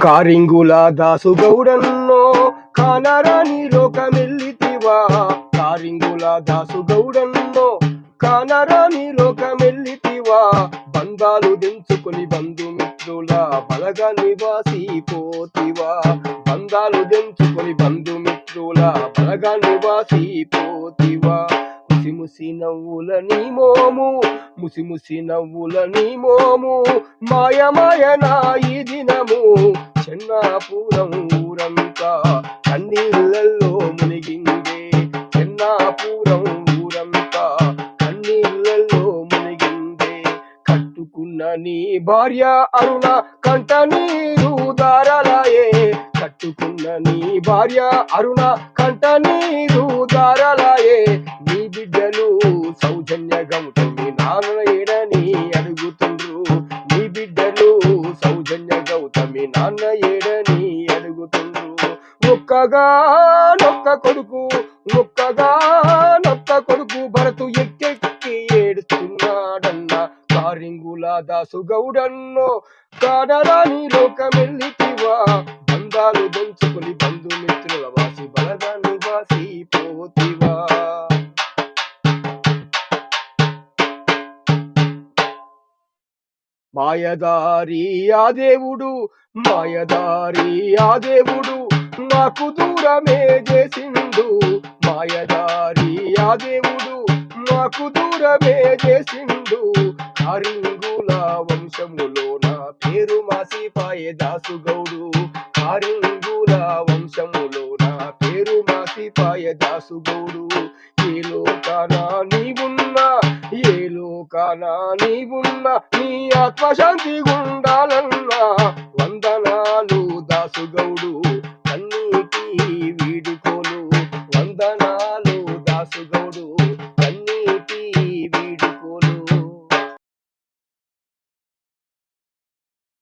కారింగుల దాసుగౌడన్నో కానరాని లోకమెల్లితివా. కారింగుల దాసుగౌడన్నో కానరాని లోకమెల్లితివా. బంధాలు తెంచుకొని బంధుమిత్రుల బలగ నివాసి పోతివా. బంధాలు తెంచుకొని బంధుమిత్రుల బలగ నివాసి పోతివా. ముసి నవ్వుల నీ మోము, ముసి నవ్వుల నీ మోము, మాయమాయనా ఈ దినము. చెన్నాపురం ఊరంతా కన్నీళ్ళల్లో మునిగిందే. చెన్నాపురం ఊరంతా కన్నీళ్ళల్లో మునిగిందే. కట్టుకున్న నీ భార్య అరుణ కంట నీరు దారలాయే. కట్టుకున్న నీ భార్య అరుణ కంట నీరు దారలాయే. నీ బిడ్డలు సౌజన్య గౌతమి నాన్న ఏడని అడుగుతుండ్రు. నీ బిడ్డలు సౌజన్య గౌతమి నాన్న ఏడని అడుగుతుండ్రు. ఒక్కగా నొక్క కొడుకు, ఒక్కగా నొక్క కొడుకు భరతు ఎక్కెక్కి ఏడుస్తున్నాడన్న. కారింగుల దాసుగౌడన్నో కానరాని లోకమెల్లితివా. బంధాలు దంచుకొని బంధుమిత్రుల వాసి బలగ నివాసి పోతివా. మాయదారి ఆ దేవుడు, మాయదారి ఆ దేవుడు మాకు దూరమే చేసిండు. మాయదారి ఆ దేవుడు మాకు దూరమే చేసిండు. కారింగుల వంశములో నా పేరు మాసిపాయే దాసుగౌడు. కారింగుల వంశములో నా పేరు మాసిపాయే దాసుగౌడు. ఏ లోకాన నీవున్నా, ఏ లోకాన నీవున్నా, నీ ఆత్మశాంతి గుండాలన్నా. వందనాలు దాసుగౌడు.